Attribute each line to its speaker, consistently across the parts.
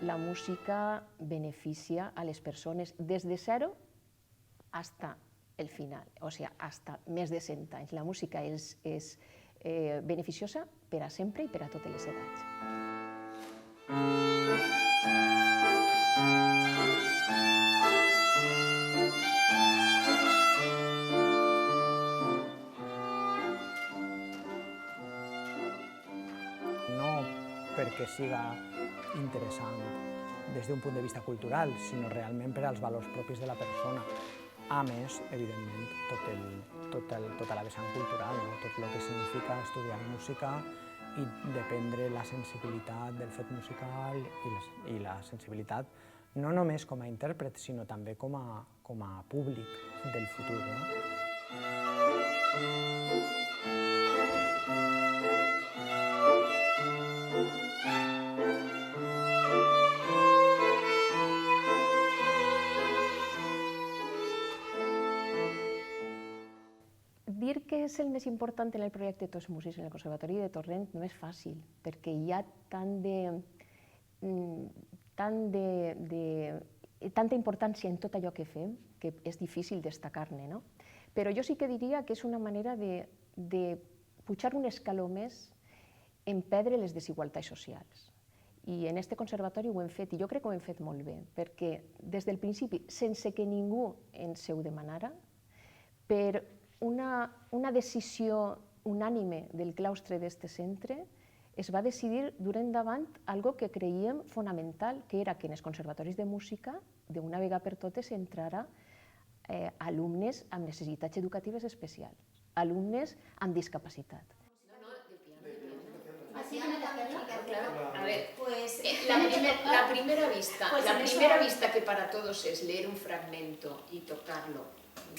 Speaker 1: la música beneficia a les persones des de zero hasta el final, o sigui, hasta més de 100 anys. La música és beneficiosa per a sempre i per a totes les edats.
Speaker 2: No perquè siga interessant des d'un punt de vista cultural, sinó realment per als valors propis de la persona. A més, evidentment, tota la vessant cultural, tot el que significa estudiar música i dependre la sensibilitat del fet musical i la sensibilitat no només com a intèrpret, sinó també com a públic del futur.
Speaker 1: Dir que és el més important en el projecte Tots Músics en el Conservatori de Torrent no és fàcil, perquè hi ha tanta importància en tot allò que fem que és difícil destacar-ne, no? Però jo sí que diria que és una manera de pujar un escaló més en perdre les desigualtats socials. I en aquest conservatori ho hem fet, i jo crec que ho hem fet molt bé, perquè des del principi, sense que ningú ens ho demanara, per una decisió unànime del claustre d'aquest centre, es va decidir dur endavant algo que creiem fonamental, que era que en els conservatoris de música, d'una vegada per totes, entrara alumnes amb necessitats educatives especials, alumnes amb discapacitat.
Speaker 3: A ver, pues la primera vista que para todos es leer un fragmento y tocarlo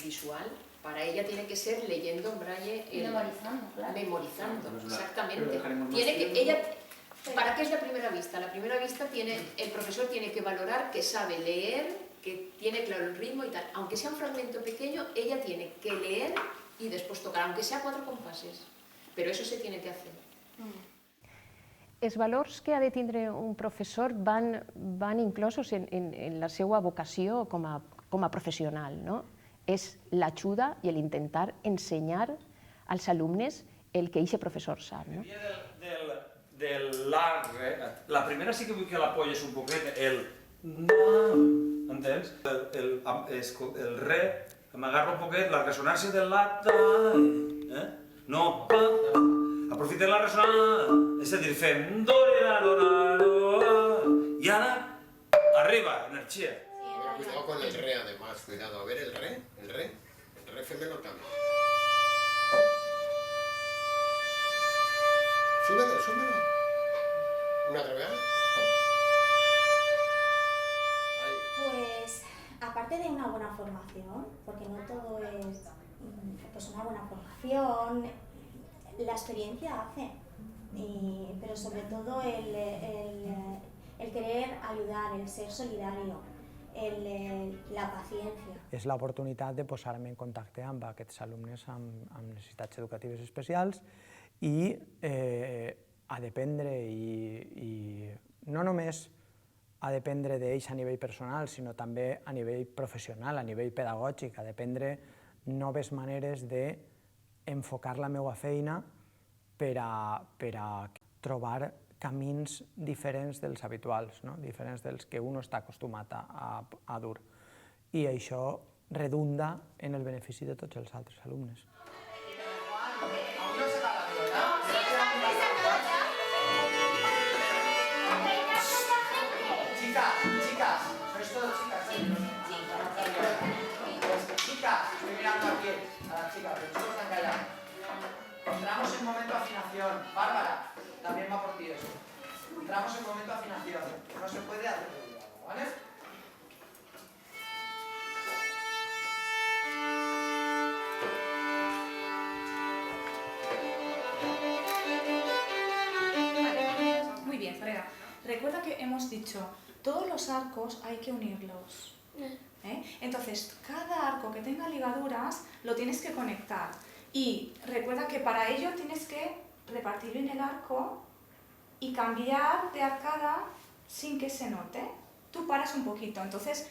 Speaker 3: visual, para ella tiene que ser leyendo en braille, memorizando, exactamente. ¿Para qué es la primera vista? La primera vista el profesor tiene que valorar que sabe leer, que tiene claro el ritmo y tal. Aunque sea un fragmento pequeño, ella tiene que leer y después tocar, aunque sea 4 compases. Pero eso se tiene que hacer.
Speaker 1: Els valors que ha de tindre un professor van inclosos en la seva vocació com a professional, no? És l'ajuda i l'intentar ensenyar als alumnes el que aquest professor sap.
Speaker 4: Del la, la primera sí que vull que l'apoyes un poquet, entens? El re, m'agarra un poquet la ressonància del la, no, aprofita la ressonància, és a dir, fem do, la, do, la, do, i ara arriba, energia.
Speaker 5: Cuidado con el re, además, cuidado. A ver, el re femelo también. Súbelo. ¿Una otra vez?
Speaker 6: Pues, aparte de una buena formación, porque no todo es pues una buena formación, la experiencia hace, pero sobre todo el querer ayudar, el ser solidario, la paciència.
Speaker 2: És l'oportunitat de posar-me en contacte amb aquests alumnes amb necessitats educatives especials i a dependre, i no només a dependre d'ells a nivell personal, sinó també a nivell professional, a nivell pedagògic, a dependre noves maneres d'enfocar la meva feina per a trobar camins diferents dels habituals, diferents dels que un està acostumat a dur. I això redunda en el benefici de tots els altres alumnes.
Speaker 7: Chicas, sois todos chicas, Chicas, estoy mirando aquí a las chicas, los chicos están callados. Entramos en momento de afinación. Bárbara, también va por ti eso. Entramos en momento de afinación. No se puede hacer ruido, ¿vale?
Speaker 8: Muy bien, Freda. Recuerda que hemos dicho, todos los arcos hay que unirlos. Entonces, cada arco que tenga ligaduras lo tienes que conectar. Y recuerda que para ello tienes que repartirlo en el arco y cambiar de arcada sin que se note, tú paras un poquito. Entonces,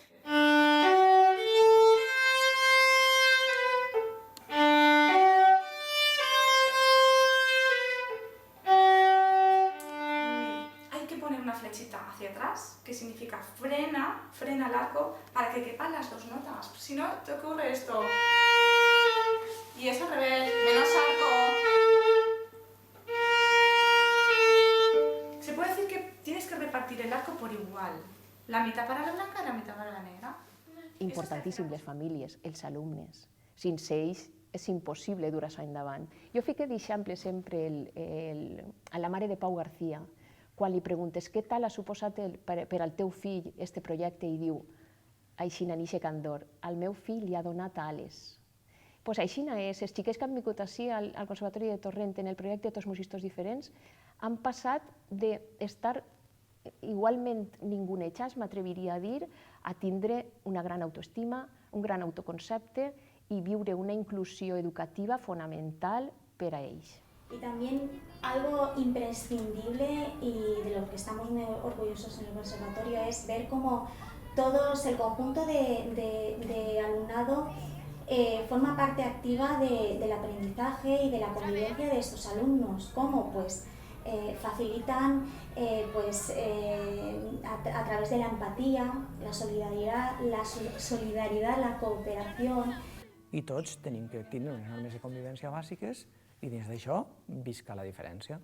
Speaker 8: hay que poner una flechita hacia atrás, que significa frena el arco para que quepan las dos notas. Si no, te ocurre esto. Y es al revés, menos arco. Se puede decir que tienes que repartir el arco por igual. La mitad para la blanca i la mitad para la negra.
Speaker 1: Importantíssim les famílies, els alumnes. Sense ells és impossible dur això endavant. Jo fico d'exemple sempre a la mare de Pau García, quan li preguntes què tal ha suposat per al teu fill este projecte i diu, aixina nixe candor, al meu fill li ha donat ales. Pues aixina és, els xiquets que han vingut així al Conservatori de Torrent en el projecte Tots Musistos Diferents han passat d'estar igualment ningunejats, m'atreviria a dir, a tindre una gran autoestima, un gran autoconcepte y viure una inclusión educativa fundamental para ells.
Speaker 6: Y también algo imprescindible y de lo que estamos muy orgullosos en el conservatorio es ver cómo todos, el conjunto de alumnado forma parte activa del aprendizaje y de la convivencia de estos alumnos. ¿Cómo? Pues facilitan a través de la empatía, la solidaridad, la cooperación.
Speaker 2: I tots tenim que tindre unes normes de convivència bàsiques i dins d'això visca la diferència.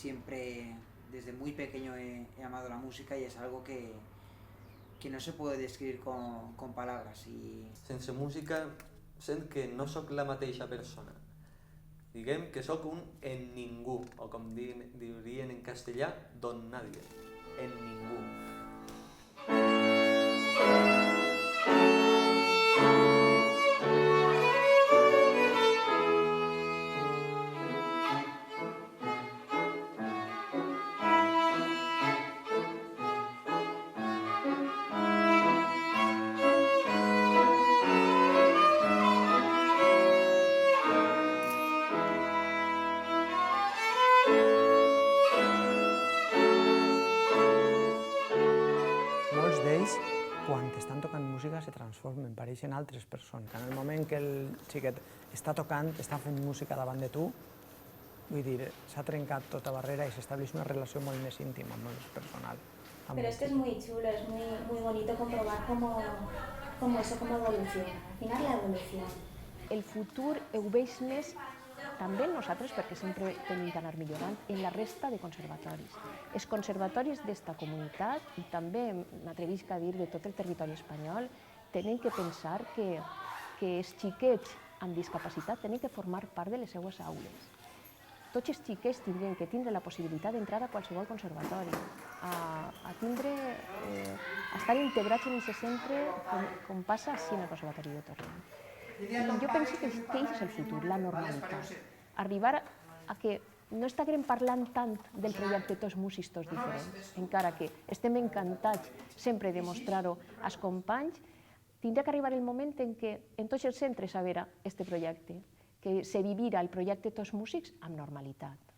Speaker 9: Siempre, desde muy pequeño he amado la música y es algo que no se puede describir con palabras.
Speaker 10: Sense música sent que no sóc la mateixa persona. Diguem que sóc un en ningú, o com dirien en castellà, don nadie, en ningú. Quan estan tocant música se transformen, pareixen altres persones. En el moment que el xiquet està tocant, està fent música davant de tu, vull dir, s'ha trencat tota barrera i s'estableix una relació molt més íntima, molt més personal.
Speaker 6: Pero es que es muy chulo, es muy bonito comprobar cómo evoluciona, al final la evolución.
Speaker 1: El futur ho veig més també nosaltres, perquè sempre tenim d'anar millorant, en la resta de conservatoris. Els conservatoris d'esta comunitat, i també m'atrevisc a dir de tot el territori espanyol, tenen que pensar que els xiquets amb discapacitat tenen que formar part de les seues aules. Tots els xiquets tindrien que tindre la possibilitat d'entrar a qualsevol conservatori, a estar integrats en aquest centre com passa així en el Conservatori de Torrent. Jo penso que aquest és el futur, la normalitat. Arribar a que no estiguem parlant tant del projecte Tots Musistos Diferents, encara que estem encantats sempre de mostrar-ho als companys, tindrà que arribar el moment en què en tots els centres haverà aquest projecte, que se vivira el projecte Tots Músics amb normalitat.